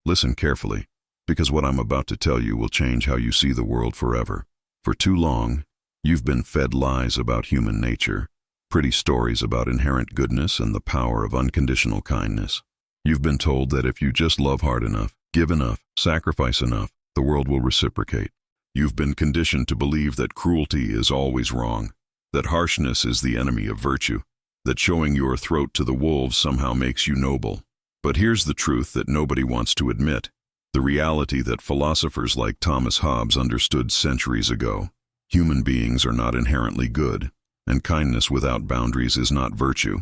Listen carefully, because what I'm about to tell you will change how you see the world forever. For too long, you've been fed lies about human nature, pretty stories about inherent goodness and the power of unconditional kindness. You've been told that if you just love hard enough, give enough, sacrifice enough, the world will reciprocate. You've been conditioned to believe that cruelty is always wrong, that harshness is the enemy of virtue, that showing your throat to the wolves somehow makes you noble. But here's the truth that nobody wants to admit, the reality that philosophers like Thomas Hobbes understood centuries ago. Human beings are not inherently good, and kindness without boundaries is not virtue.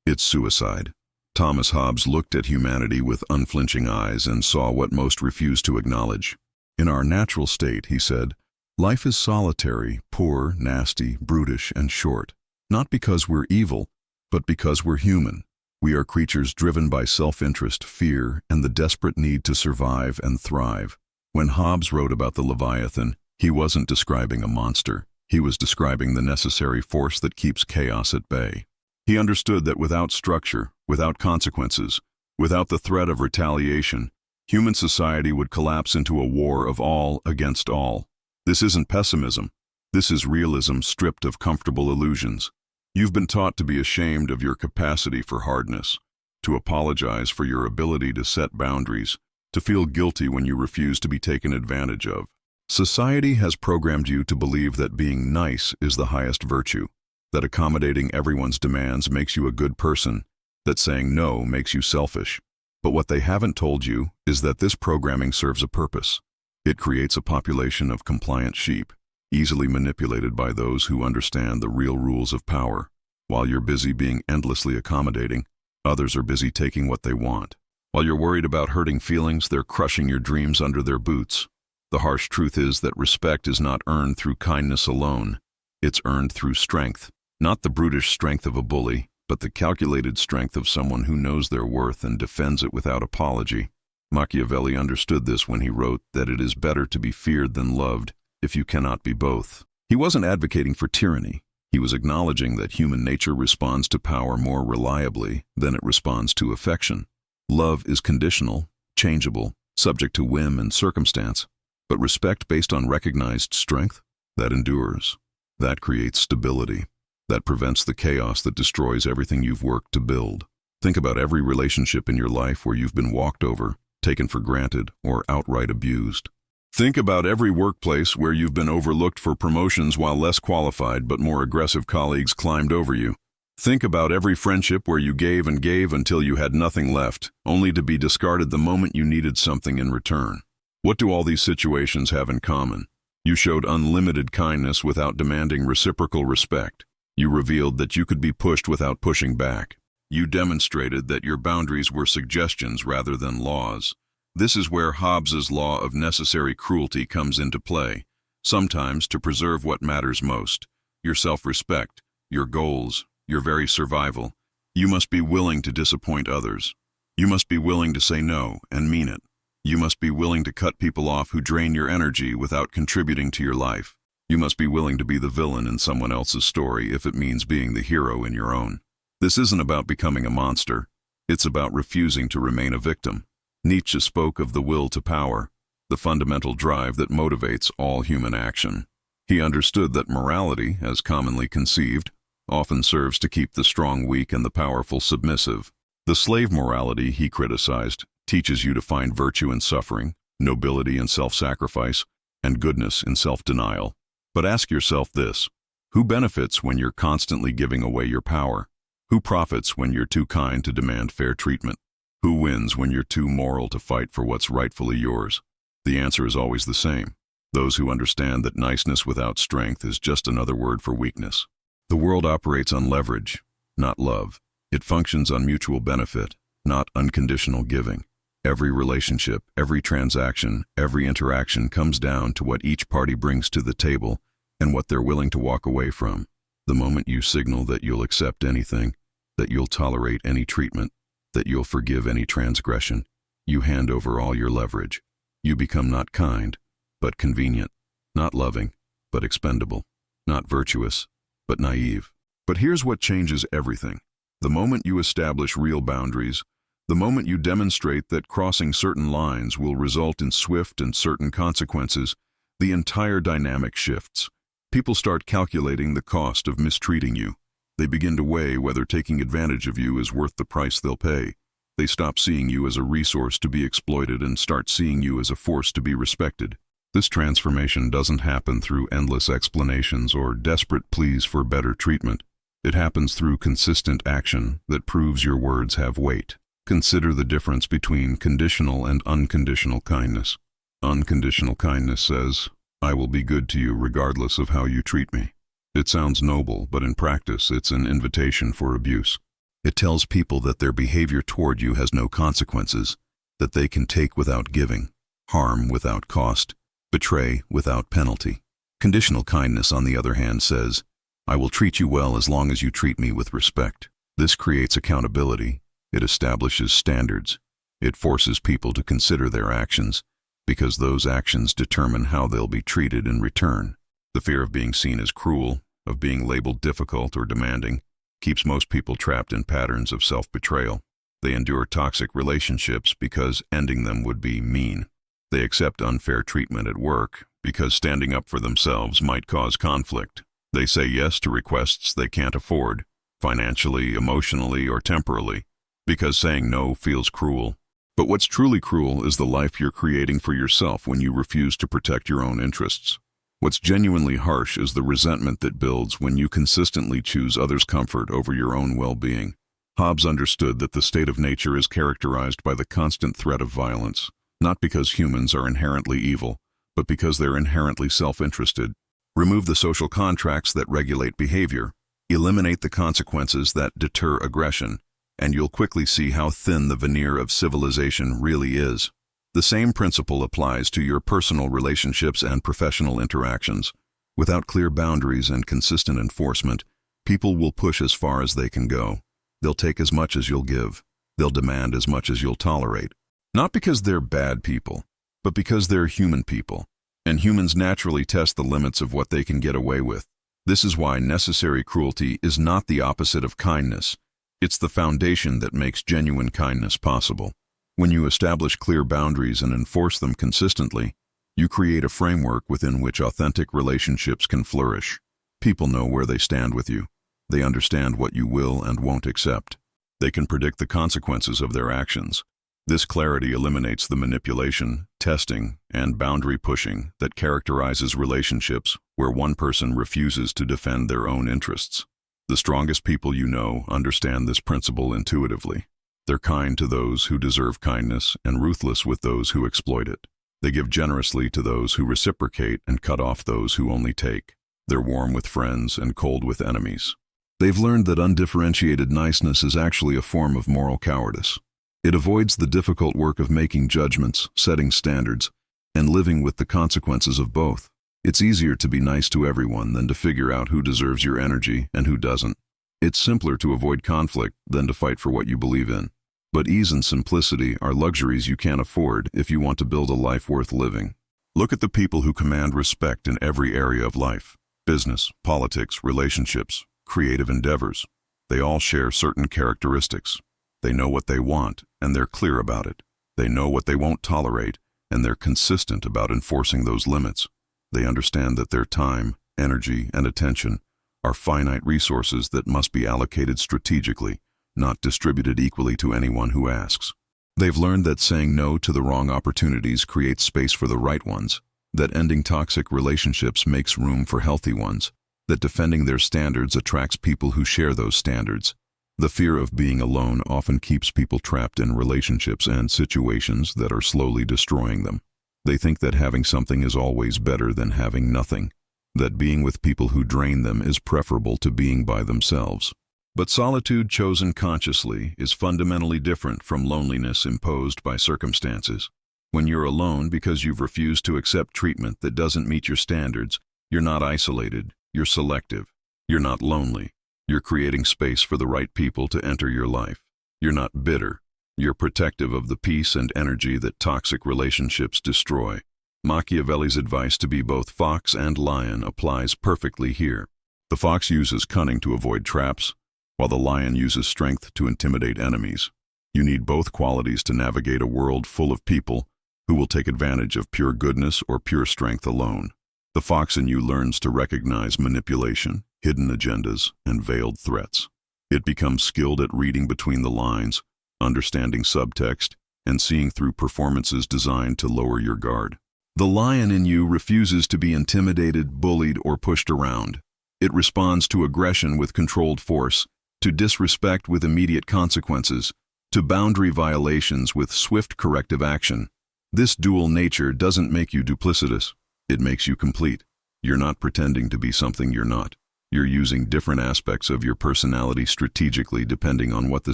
It's suicide. Thomas Hobbes looked at humanity with unflinching eyes and saw what most refuse to acknowledge. In our natural state, he said, life is solitary, poor, nasty, brutish, and short. Not because we're evil, but because we're human. We are creatures driven by self-interest, fear, and the desperate need to survive and thrive. When Hobbes wrote about the Leviathan, he wasn't describing a monster. He was describing the necessary force that keeps chaos at bay. He understood that without structure, without consequences, without the threat of retaliation, human society would collapse into a war of all against all. This isn't pessimism. This is realism stripped of comfortable illusions. You've been taught to be ashamed of your capacity for hardness, to apologize for your ability to set boundaries, to feel guilty when you refuse to be taken advantage of. Society has programmed you to believe that being nice is the highest virtue, that accommodating everyone's demands makes you a good person, that saying no makes you selfish. But what they haven't told you is that this programming serves a purpose. It creates a population of compliant sheep, easily manipulated by those who understand the real rules of power. While you're busy being endlessly accommodating, others are busy taking what they want. While you're worried about hurting feelings, they're crushing your dreams under their boots. The harsh truth is that respect is not earned through kindness alone. It's earned through strength. Not the brutish strength of a bully, but the calculated strength of someone who knows their worth and defends it without apology. Machiavelli understood this when he wrote that it is better to be feared than loved if you cannot be both. He wasn't advocating for tyranny. He was acknowledging that human nature responds to power more reliably than it responds to affection. Love is conditional, changeable, subject to whim and circumstance. But respect based on recognized strength, that endures. That creates stability. That prevents the chaos that destroys everything you've worked to build. Think about every relationship in your life where you've been walked over, taken for granted, or outright abused. Think about every workplace where you've been overlooked for promotions while less qualified but more aggressive colleagues climbed over you. Think about every friendship where you gave and gave until you had nothing left, only to be discarded the moment you needed something in return. What do all these situations have in common? You showed unlimited kindness without demanding reciprocal respect. You revealed that you could be pushed without pushing back. You demonstrated that your boundaries were suggestions rather than laws. This is where Hobbes's law of necessary cruelty comes into play, sometimes to preserve what matters most, your self-respect, your goals, your very survival. You must be willing to disappoint others. You must be willing to say no and mean it. You must be willing to cut people off who drain your energy without contributing to your life. You must be willing to be the villain in someone else's story if it means being the hero in your own. This isn't about becoming a monster. It's about refusing to remain a victim. Nietzsche spoke of the will to power, the fundamental drive that motivates all human action. He understood that morality, as commonly conceived, often serves to keep the strong weak and the powerful submissive. The slave morality, he criticized, teaches you to find virtue in suffering, nobility in self-sacrifice, and goodness in self-denial. But ask yourself this: who benefits when you're constantly giving away your power? Who profits when you're too kind to demand fair treatment? Who wins when you're too moral to fight for what's rightfully yours? The answer is always the same: those who understand that niceness without strength is just another word for weakness. The world operates on leverage, not love. It functions on mutual benefit, not unconditional giving. Every relationship, every transaction, every interaction comes down to what each party brings to the table and what they're willing to walk away from. The moment you signal that you'll accept anything, that you'll tolerate any treatment, that you'll forgive any transgression, you hand over all your leverage. You become not kind, but convenient, not loving, but expendable, not virtuous, but naive. But here's what changes everything. The moment you establish real boundaries, The moment you demonstrate that crossing certain lines will result in swift and certain consequences, the entire dynamic shifts. People start calculating the cost of mistreating you. They begin to weigh whether taking advantage of you is worth the price they'll pay. They stop seeing you as a resource to be exploited and start seeing you as a force to be respected. This transformation doesn't happen through endless explanations or desperate pleas for better treatment. It happens through consistent action that proves your words have weight. Consider the difference between conditional and unconditional kindness. Unconditional kindness says, "I will be good to you regardless of how you treat me." It sounds noble, but in practice it's an invitation for abuse. It tells people that their behavior toward you has no consequences, that they can take without giving, harm without cost, betray without penalty. Conditional kindness, on the other hand, says, "I will treat you well as long as you treat me with respect." This creates accountability. It establishes standards. It forces people to consider their actions, because those actions determine how they'll be treated in return. The fear of being seen as cruel, of being labeled difficult or demanding, keeps most people trapped in patterns of self-betrayal. They endure toxic relationships because ending them would be mean. They accept unfair treatment at work because standing up for themselves might cause conflict. They say yes to requests they can't afford, financially, emotionally, or temporally, because saying no feels cruel. But what's truly cruel is the life you're creating for yourself when you refuse to protect your own interests. What's genuinely harsh is the resentment that builds when you consistently choose others' comfort over your own well-being. Hobbes understood that the state of nature is characterized by the constant threat of violence, not because humans are inherently evil, but because they're inherently self-interested. Remove the social contracts that regulate behavior, eliminate the consequences that deter aggression, and you'll quickly see how thin the veneer of civilization really is. The same principle applies to your personal relationships and professional interactions. Without clear boundaries and consistent enforcement, people will push as far as they can go. They'll take as much as you'll give. They'll demand as much as you'll tolerate. Not because they're bad people, but because they're human people. And humans naturally test the limits of what they can get away with. This is why necessary cruelty is not the opposite of kindness. It's the foundation that makes genuine kindness possible. When you establish clear boundaries and enforce them consistently, you create a framework within which authentic relationships can flourish. People know where they stand with you. They understand what you will and won't accept. They can predict the consequences of their actions. This clarity eliminates the manipulation, testing, and boundary pushing that characterizes relationships where one person refuses to defend their own interests. The strongest people you know understand this principle intuitively. They're kind to those who deserve kindness and ruthless with those who exploit it. They give generously to those who reciprocate and cut off those who only take. They're warm with friends and cold with enemies. They've learned that undifferentiated niceness is actually a form of moral cowardice. It avoids the difficult work of making judgments, setting standards, and living with the consequences of both. It's easier to be nice to everyone than to figure out who deserves your energy and who doesn't. It's simpler to avoid conflict than to fight for what you believe in. But ease and simplicity are luxuries you can't afford if you want to build a life worth living. Look at the people who command respect in every area of life: business, politics, relationships, creative endeavors. They all share certain characteristics. They know what they want, and they're clear about it. They know what they won't tolerate, and they're consistent about enforcing those limits. They understand that their time, energy, and attention are finite resources that must be allocated strategically, not distributed equally to anyone who asks. They've learned that saying no to the wrong opportunities creates space for the right ones, that ending toxic relationships makes room for healthy ones, that defending their standards attracts people who share those standards. The fear of being alone often keeps people trapped in relationships and situations that are slowly destroying them. They think that having something is always better than having nothing, that being with people who drain them is preferable to being by themselves. But solitude chosen consciously is fundamentally different from loneliness imposed by circumstances. When you're alone because you've refused to accept treatment that doesn't meet your standards, you're not isolated, you're selective. You're not lonely. You're creating space for the right people to enter your life. You're not bitter. You're protective of the peace and energy that toxic relationships destroy. Machiavelli's advice to be both fox and lion applies perfectly here. The fox uses cunning to avoid traps, while the lion uses strength to intimidate enemies. You need both qualities to navigate a world full of people who will take advantage of pure goodness or pure strength alone. The fox in you learns to recognize manipulation, hidden agendas, and veiled threats. It becomes skilled at reading between the lines, understanding subtext, and seeing through performances designed to lower your guard. The lion in you refuses to be intimidated, bullied, or pushed around. It responds to aggression with controlled force, to disrespect with immediate consequences, to boundary violations with swift corrective action. This dual nature doesn't make you duplicitous. It makes you complete. You're not pretending to be something you're not. You're using different aspects of your personality strategically depending on what the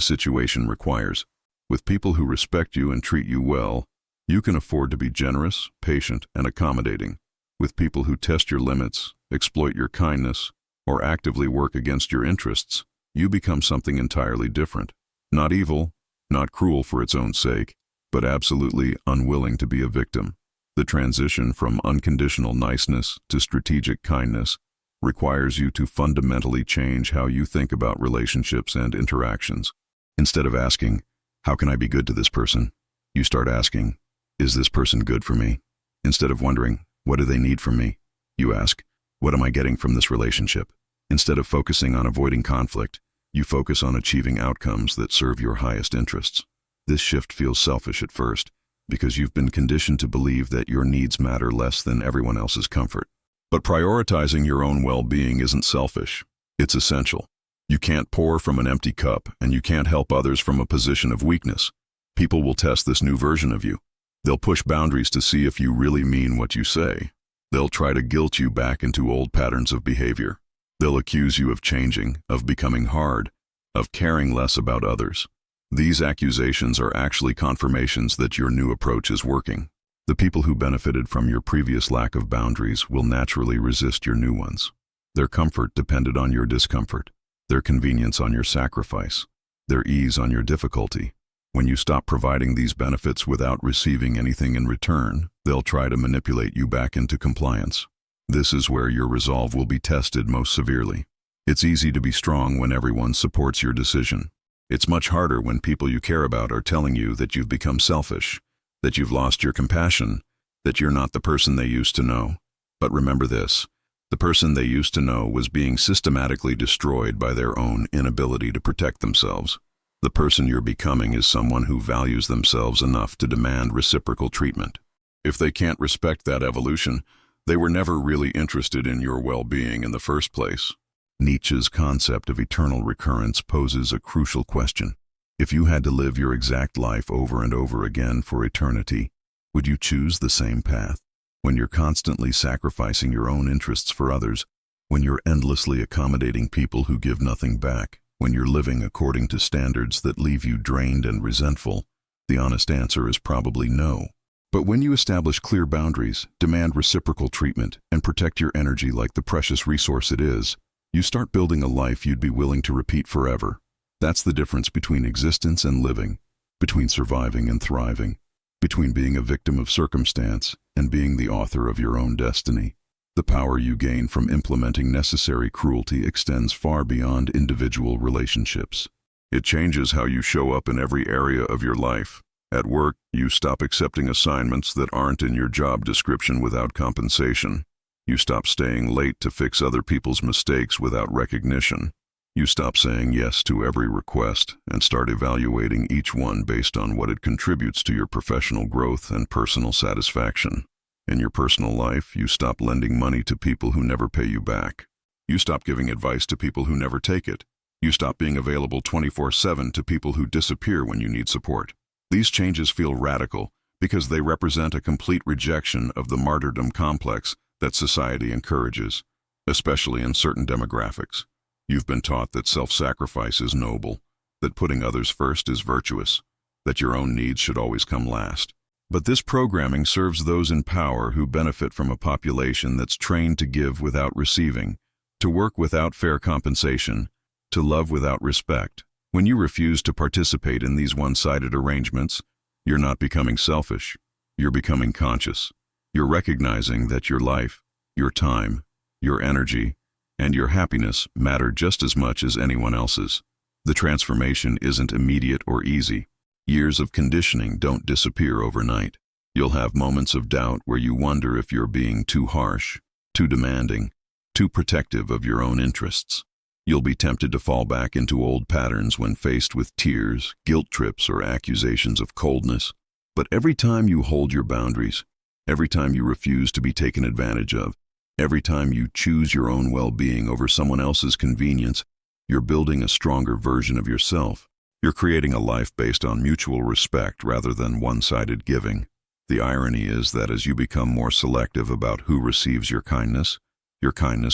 situation requires. With people who respect you and treat you well, you can afford to be generous, patient, and accommodating. With people who test your limits, exploit your kindness, or actively work against your interests, you become something entirely different. Not evil, not cruel for its own sake, but absolutely unwilling to be a victim. The transition from unconditional niceness to strategic kindness requires you to fundamentally change how you think about relationships and interactions. Instead of asking, "How can I be good to this person?" you start asking, "Is this person good for me?" Instead of wondering, "What do they need from me?" you ask, "What am I getting from this relationship?" Instead of focusing on avoiding conflict, you focus on achieving outcomes that serve your highest interests. This shift feels selfish at first, because you've been conditioned to believe that your needs matter less than everyone else's comfort. But prioritizing your own well-being isn't selfish. It's essential. You can't pour from an empty cup, and you can't help others from a position of weakness. People will test this new version of you. They'll push boundaries to see if you really mean what you say. They'll try to guilt you back into old patterns of behavior. They'll accuse you of changing, of becoming hard, of caring less about others. These accusations are actually confirmations that your new approach is working. The people who benefited from your previous lack of boundaries will naturally resist your new ones. Their comfort depended on your discomfort, their convenience on your sacrifice, their ease on your difficulty. When you stop providing these benefits without receiving anything in return, they'll try to manipulate you back into compliance. This is where your resolve will be tested most severely. It's easy to be strong when everyone supports your decision. It's much harder when people you care about are telling you that you've become selfish, that you've lost your compassion, that you're not the person they used to know. But remember this, the person they used to know was being systematically destroyed by their own inability to protect themselves. The person you're becoming is someone who values themselves enough to demand reciprocal treatment. If they can't respect that evolution, they were never really interested in your well-being in the first place. Nietzsche's concept of eternal recurrence poses a crucial question. If you had to live your exact life over and over again for eternity, would you choose the same path? When you're constantly sacrificing your own interests for others, when you're endlessly accommodating people who give nothing back, when you're living according to standards that leave you drained and resentful, the honest answer is probably no. But when you establish clear boundaries, demand reciprocal treatment, and protect your energy like the precious resource it is, you start building a life you'd be willing to repeat forever. That's the difference between existence and living, between surviving and thriving, between being a victim of circumstance and being the author of your own destiny. The power you gain from implementing necessary cruelty extends far beyond individual relationships. It changes how you show up in every area of your life. At work, you stop accepting assignments that aren't in your job description without compensation. You stop staying late to fix other people's mistakes without recognition. You stop saying yes to every request and start evaluating each one based on what it contributes to your professional growth and personal satisfaction. In your personal life, you stop lending money to people who never pay you back. You stop giving advice to people who never take it. You stop being available 24/7 to people who disappear when you need support. These changes feel radical because they represent a complete rejection of the martyrdom complex that society encourages, especially in certain demographics. You've been taught that self-sacrifice is noble, that putting others first is virtuous, that your own needs should always come last. But this programming serves those in power who benefit from a population that's trained to give without receiving, to work without fair compensation, to love without respect. When you refuse to participate in these one-sided arrangements, you're not becoming selfish, you're becoming conscious. You're recognizing that your life, your time, your energy, and your happiness matter just as much as anyone else's. The transformation isn't immediate or easy. Years of conditioning don't disappear overnight. You'll have moments of doubt where you wonder if you're being too harsh, too demanding, too protective of your own interests. You'll be tempted to fall back into old patterns when faced with tears, guilt trips, or accusations of coldness. But every time you hold your boundaries, every time you refuse to be taken advantage of, every time you choose your own well-being over someone else's convenience, you're building a stronger version of yourself. You're creating a life based on mutual respect rather than one-sided giving. The irony is that as you become more selective about who receives your kindness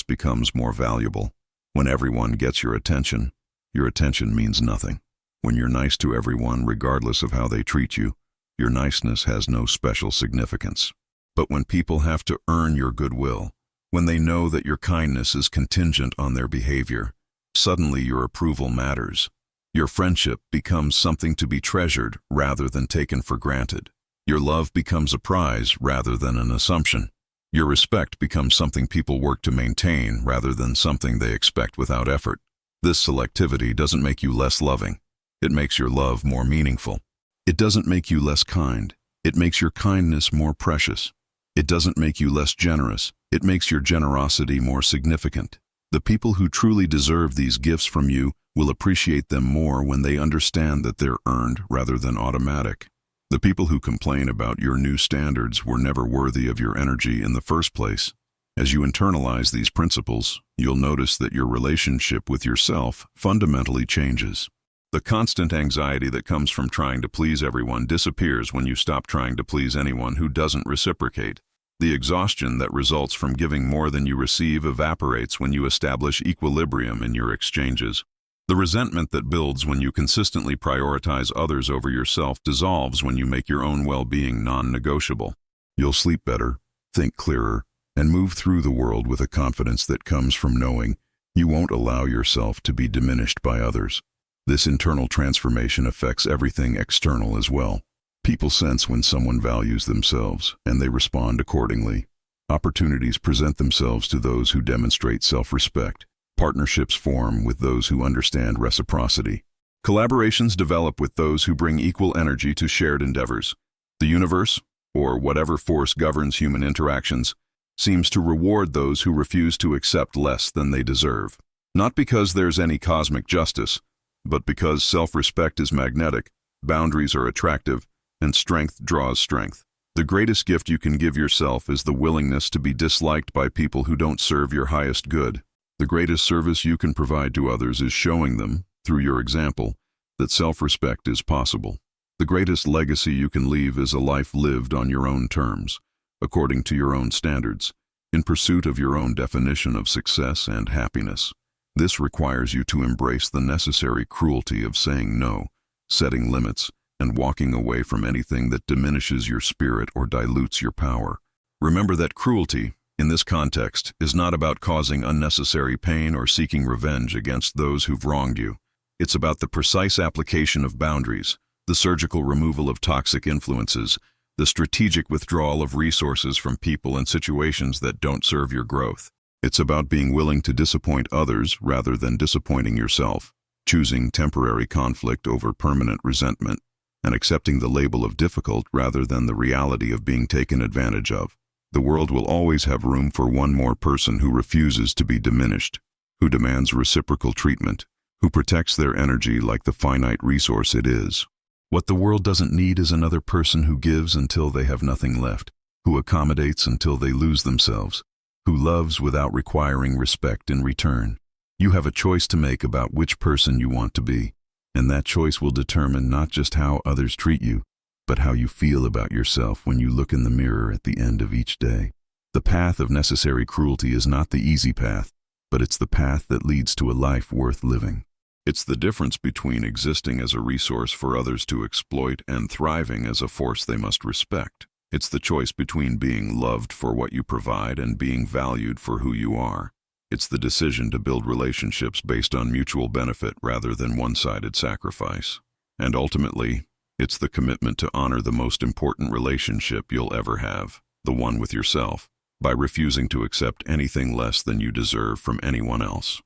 becomes more valuable. When everyone gets your attention means nothing. When you're nice to everyone, regardless of how they treat you, your niceness has no special significance. But when people have to earn your goodwill, when they know that your kindness is contingent on their behavior, suddenly your approval matters. Your friendship becomes something to be treasured rather than taken for granted. Your love becomes a prize rather than an assumption. Your respect becomes something people work to maintain rather than something they expect without effort. This selectivity doesn't make you less loving. It makes your love more meaningful. It doesn't make you less kind. It makes your kindness more precious. It doesn't make you less generous. It makes your generosity more significant. The people who truly deserve these gifts from you will appreciate them more when they understand that they're earned rather than automatic. The people who complain about your new standards were never worthy of your energy in the first place. As you internalize these principles, you'll notice that your relationship with yourself fundamentally changes. The constant anxiety that comes from trying to please everyone disappears when you stop trying to please anyone who doesn't reciprocate. The exhaustion that results from giving more than you receive evaporates when you establish equilibrium in your exchanges. The resentment that builds when you consistently prioritize others over yourself dissolves when you make your own well-being non-negotiable. You'll sleep better, think clearer, and move through the world with a confidence that comes from knowing you won't allow yourself to be diminished by others. This internal transformation affects everything external as well. People sense when someone values themselves, and they respond accordingly. Opportunities present themselves to those who demonstrate self-respect. Partnerships form with those who understand reciprocity. Collaborations develop with those who bring equal energy to shared endeavors. The universe, or whatever force governs human interactions, seems to reward those who refuse to accept less than they deserve. Not because there's any cosmic justice, but because self-respect is magnetic, boundaries are attractive, and strength draws strength. The greatest gift you can give yourself is the willingness to be disliked by people who don't serve your highest good. The greatest service you can provide to others is showing them, through your example, that self-respect is possible. The greatest legacy you can leave is a life lived on your own terms, according to your own standards, in pursuit of your own definition of success and happiness. This requires you to embrace the necessary cruelty of saying no, setting limits, and walking away from anything that diminishes your spirit or dilutes your power. Remember that cruelty, in this context, is not about causing unnecessary pain or seeking revenge against those who've wronged you. It's about the precise application of boundaries, the surgical removal of toxic influences, the strategic withdrawal of resources from people and situations that don't serve your growth. It's about being willing to disappoint others rather than disappointing yourself, choosing temporary conflict over permanent resentment, and accepting the label of difficult rather than the reality of being taken advantage of. The world will always have room for one more person who refuses to be diminished, who demands reciprocal treatment, who protects their energy like the finite resource it is. What the world doesn't need is another person who gives until they have nothing left, who accommodates until they lose themselves, who loves without requiring respect in return. You have a choice to make about which person you want to be, and that choice will determine not just how others treat you, but how you feel about yourself when you look in the mirror at the end of each day. The path of necessary cruelty is not the easy path, but it's the path that leads to a life worth living. It's the difference between existing as a resource for others to exploit and thriving as a force they must respect. It's the choice between being loved for what you provide and being valued for who you are. It's the decision to build relationships based on mutual benefit rather than one-sided sacrifice. And ultimately, it's the commitment to honor the most important relationship you'll ever have, the one with yourself, by refusing to accept anything less than you deserve from anyone else.